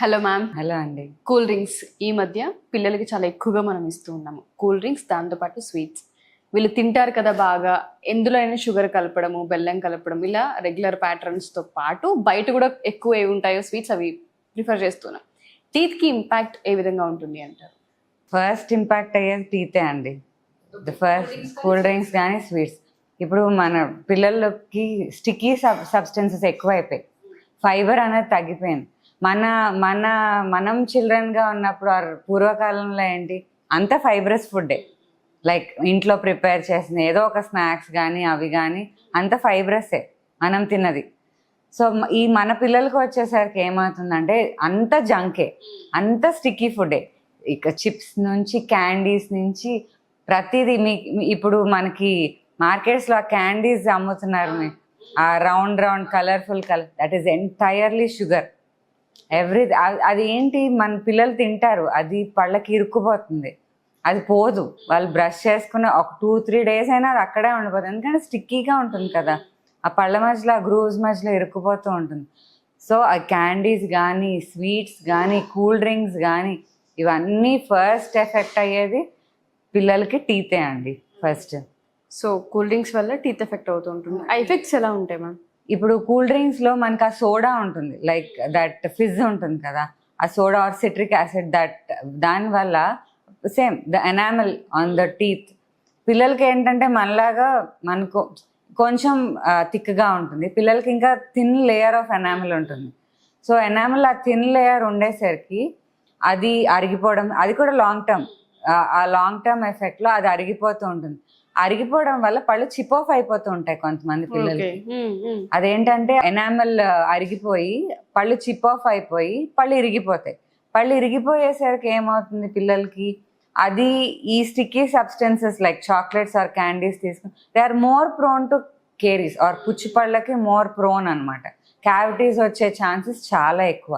Hello ma'am. Hello అండి. Cool drinks ఈ మధ్య పిల్లలకి చాలా ఎక్కువగా మనం ఇస్తూ ఉన్నాము. కూల్ డ్రింక్స్, దాంతోపాటు స్వీట్స్. వీళ్ళు తింటారు కదా బాగా, ఎందులో అయినా షుగర్ కలపడము, బెల్లం కలపడం, ఇలా రెగ్యులర్ ప్యాటర్న్స్తో పాటు బయట కూడా ఎక్కువ ఏవి ఉంటాయో స్వీట్స్ అవి ప్రిఫర్ చేస్తున్నాం. టీత్కి ఇంపాక్ట్ ఏ విధంగా ఉంటుంది అంటారు? ఫస్ట్ ఇంపాక్ట్ అయ్యేది టీతే అండి. ఫస్ట్ కూల్ డ్రింక్స్ కానీ స్వీట్స్. ఇప్పుడు మన పిల్లలకి స్టిక్కీ సబ్స్టెన్సెస్ ఎక్కువ అయిపోయాయి, ఫైబర్ అనేది తగ్గిపోయింది. మనం చిల్డ్రన్గా ఉన్నప్పుడు పూర్వకాలంలో ఏంటి, అంత ఫైబరస్ ఫుడ్డే. లైక్ ఇంట్లో ప్రిపేర్ చేసిన ఏదో ఒక స్నాక్స్ కానీ అవి కానీ అంత ఫైబరస్సే మనం తిన్నది. సో ఈ మన పిల్లలకి వచ్చేసరికి ఏమవుతుందంటే అంత జంకే, అంత స్టిక్కీ ఫుడ్డే. ఇక చిప్స్ నుంచి క్యాండీస్ నుంచి ప్రతిదీ ఇప్పుడు మనకి మార్కెట్స్లో ఆ క్యాండీస్ అమ్ముతున్నారు, ఆ round colourful that is entirely sugar. అది ఏంటి, మన పిల్లలు తింటారు, అది పళ్ళకి ఇరుక్కుపోతుంది, అది పోదు. వాళ్ళు బ్రష్ చేసుకున్న ఒక 2-3 days అయినా అది అక్కడే ఉండిపోతుంది, ఎందుకంటే స్టిక్కీగా ఉంటుంది కదా, ఆ పళ్ళ మధ్యలో ఆ గ్రూవ్స్ మధ్యలో ఇరుక్కుపోతూ ఉంటుంది. సో ఆ క్యాండీస్ కానీ స్వీట్స్ కానీ కూల్ డ్రింక్స్ కానీ ఇవన్నీ ఫస్ట్ ఎఫెక్ట్ అయ్యేది పిల్లలకి టీతే అండి ఫస్ట్. సో కూల్ డ్రింక్స్ వల్ల టీత్ ఎఫెక్ట్ అవుతూ ఉంటుంది. ఆ ఎఫెక్ట్స్ ఎలా ఉంటాయి మ్యామ్? ఇప్పుడు కూల్ డ్రింక్స్లో మనకు ఆ సోడా ఉంటుంది, లైక్ దట్ ఫిజ్ ఉంటుంది కదా, ఆ సోడా ఆర్ సిట్రిక్ యాసిడ్, దానివల్ల same the enamel on the teeth. పిల్లలకి ఏంటంటే మనకు కొంచెం థిక్గా ఉంటుంది, పిల్లలకి ఇంకా థిన్ లేయర్ ఆఫ్ ఎనామెల్ ఉంటుంది. సో ఎనామెల్ ఆ థిన్ లేయర్ ఉండేసరికి అది అరిగిపోవడం, అది కూడా ఆ లాంగ్ టర్మ్ ఎఫెక్ట్లో అది అరిగిపోతూ ఉంటుంది. అరిగిపోవడం వల్ల పళ్ళు చిప్ ఆఫ్ అయిపోతూ ఉంటాయి కొంతమంది పిల్లలకి. అదేంటంటే ఎనామెల్ అరిగిపోయి పళ్ళు చిప్ ఆఫ్ అయిపోయి పళ్ళు ఇరిగిపోతాయి. పళ్ళు ఇరిగిపోయేసరికి ఏమవుతుంది పిల్లలకి, అది ఈ sticky substances like chocolates or candies తీసుకుని they are more prone to caries or పుచ్చి పళ్ళకి మోర్ ప్రోన్ అనమాట. క్యావిటీస్ వచ్చే ఛాన్సెస్ చాలా ఎక్కువ.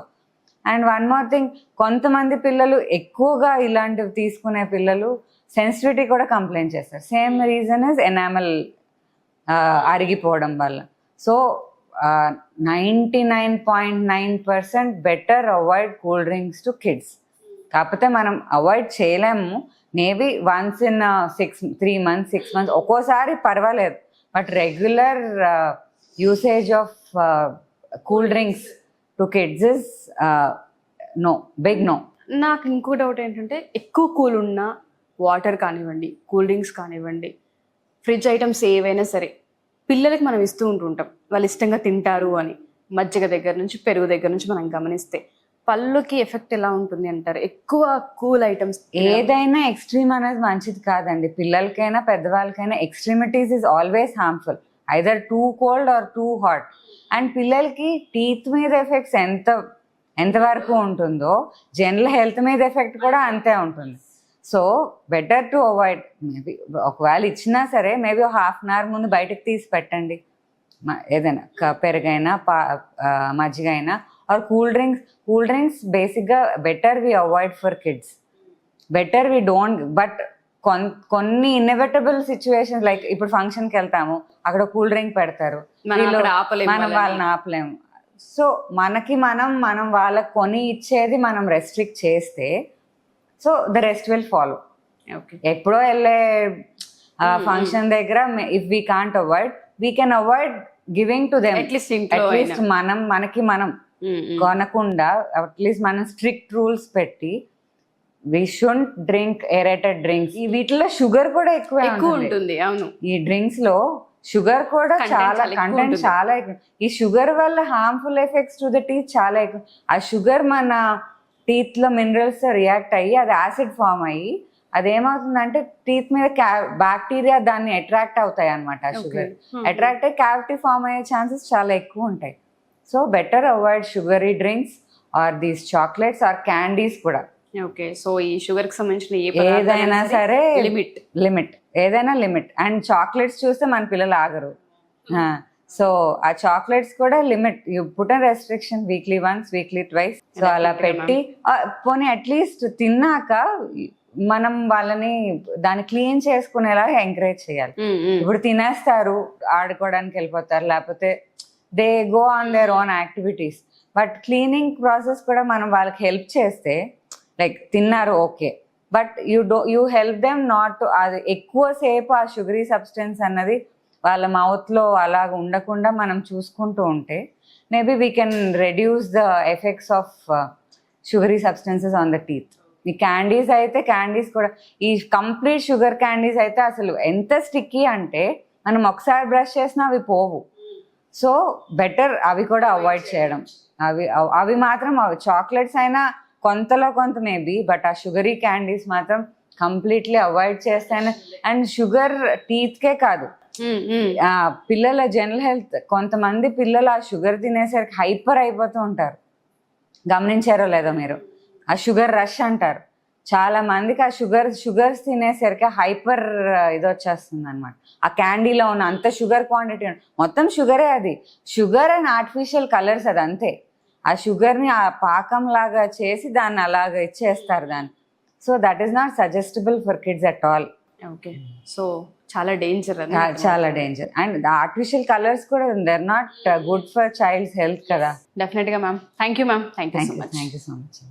అండ్ వన్ మోర్ థింగ్, కొంతమంది పిల్లలు ఎక్కువగా ఇలాంటివి తీసుకునే పిల్లలు సెన్సిటివిటీ కూడా కంప్లైంట్ చేస్తారు. సేమ్ రీజన్ ఇస్ ఎనామెల్ అరిగిపోవడం వల్ల. So 99.9% better avoid cool drinks to kids. కాకపోతే మనం అవాయిడ్ చేయలేము, maybe once in 3 months 6 months ఒక్కోసారి పర్వాలేదు, but regular usage of cool drinks to kids is big no. నాకు ఇంకో డౌట్ ఏంటంటే, ఎక్కువ కూల్ ఉన్న వాటర్ కానివ్వండి, కూల్ డ్రింక్స్ కానివ్వండి, ఫ్రిడ్జ్ ఐటమ్స్ ఏవైనా సరే పిల్లలకి మనం ఇస్తూ ఉంటుంటాం, వాళ్ళు ఇష్టంగా తింటారు అని. మజ్జిగ దగ్గర నుంచి పెరుగు దగ్గర నుంచి మనం గమనిస్తే పళ్ళుకి ఎఫెక్ట్ ఎలా ఉంటుంది అంటారు? ఎక్కువ కూల్ ఐటమ్స్ ఏదైనా ఎక్స్ట్రీమ్ అనేది మంచిది కాదండి. పిల్లలకైనా పెద్దవాళ్ళకైనా extremities is always harmful, either too cold or too hot. And పిల్లలకి టీత్ మీద ఎఫెక్ట్స్ ఎంతవరకు ఉంటుందో జనరల్ హెల్త్ మీద ఎఫెక్ట్ కూడా అంతే ఉంటుంది. So better to avoid. Maybe ఒకవేళ ఇచ్చినా సరే మేబీ 1/2 hour ముందు బయటకు తీసి పెట్టండి, ఏదైనా పెరుగైనా మజ్జిగ అయినా ఆర్ కూల్ డ్రింక్స్ బేసిక్గా better we avoid for kids. Better we don't. But కొన్ని ఇన్నెవిటబుల్ సిచ్యువేషన్స్ లైక్ ఇప్పుడు ఫంక్షన్కి వెళ్తాము, అక్కడ కూల్ డ్రింక్ పెడతారు, మనం వాళ్ళని ఆపలేము. సో మనం వాళ్ళకి కొని ఇచ్చేది మనం రెస్ట్రిక్ట్ చేస్తే so the rest will follow. ఎప్పుడో వెళ్ళే ఫంక్షన్ దగ్గర if we can't avoid, we can avoid giving to them. At least మనం కొనకుండా అట్లీస్ట్ మనం స్ట్రిక్ట్ రూల్స్ పెట్టి we should drink aerated drinks. వీటిలో షుగర్ కూడా ఎక్కువ ఉంటుంది. అవును, ఈ డ్రింక్స్ లో షుగర్ కూడా చాలా కంటెంట్ చాలా ఎక్కువ. ఈ షుగర్ వల్ల harmful effects to the teeth చాలా ఎక్కువ. ఆ షుగర్ మన టీత్ లో మినరల్స్ రియాక్ట్ అయ్యి అది యాసిడ్ ఫామ్ అయ్యి అదేమవుతుందంటే టీత్ మీద బ్యాక్టీరియా దాన్ని అట్రాక్ట్ అవుతాయి అనమాట. ఆ షుగర్ అట్రాక్ట్ అయ్యి క్యావిటీ ఫామ్ అయ్యే ఛాన్సెస్ చాలా ఎక్కువ ఉంటాయి. So better avoid sugary drinks or these chocolates or candies కూడా. ఓకే, సో ఈ షుగర్ కి సంబంధించిన ఏదైనా సరే లిమిట్, ఏదైనా లిమిట్. అండ్ చాక్లెట్స్ చూస్తే మన పిల్లలు ఆగరు. సో ఆ చాక్లెట్స్ కూడా limit, you put a restriction, weekly once, weekly twice. So అలా పెట్టి పోనీ అట్లీస్ట్ తిన్నాక మనం వాళ్ళని దాన్ని క్లీన్ చేసుకునేలా ఎంకరేజ్ చేయాలి. ఇప్పుడు తినేస్తారు, ఆడుకోవడానికి వెళ్ళిపోతారు, లేకపోతే they go on their own activities. But cleaning process కూడా మనం వాళ్ళకి హెల్ప్ చేస్తే లైక్ తిన్నారు okay, but you help them not to, అది ఎక్కువసేపు ఆ షుగరీ సబ్స్టెన్స్ అన్నది వాళ్ళ మౌత్లో అలాగ ఉండకుండా మనం చూసుకుంటూ ఉంటే maybe we can reduce the effects of sugary substances on the teeth. ఈ క్యాండీస్ అయితే క్యాండీస్ కూడా, ఈ కంప్లీట్ షుగర్ క్యాండీస్ అయితే అసలు ఎంత స్టిక్కీ అంటే మనం ఒకసారి బ్రష్ చేసినా అవి పోవు. సో బెటర్ అవి కూడా అవాయిడ్ చేయడం. అవి మాత్రం చాక్లెట్స్ అయినా కొంతలో కొంత మేబీ, బట్ ఆ షుగరీ క్యాండీస్ మాత్రం కంప్లీట్లీ అవాయిడ్ చేస్తాను. అండ్ షుగర్ టీత్కే కాదు, పిల్లల జనరల్ హెల్త్, కొంతమంది పిల్లలు ఆ షుగర్ తినేసరికి హైపర్ అయిపోతూ ఉంటారు. గమనించారో లేదో మీరు, ఆ షుగర్ రష్ అంటారు. చాలా మందికి ఆ షుగర్స్ తినేసరికి హైపర్ ఇది వచ్చేస్తుంది అనమాట. ఆ క్యాండీలో ఉన్న అంత షుగర్ క్వాంటిటీ మొత్తం షుగరే, అది షుగర్ అండ్ ఆర్టిఫిషియల్ కలర్స్, అది అంతే. ఆ షుగర్ని ఆ పాకం లాగా చేసి దాన్ని అలాగా ఇచ్చేస్తారు దాన్ని. So that is not suggestible for kids at all. Okay, so చాలా డేంజర్ అని. చాలా డేంజర్. అండ్ ఆర్టిఫిషియల్ కలర్స్ కూడా they're not good for child's health కదా. Definitely ma'am. Thank you ma'am. Thank you so much. Thank you so much.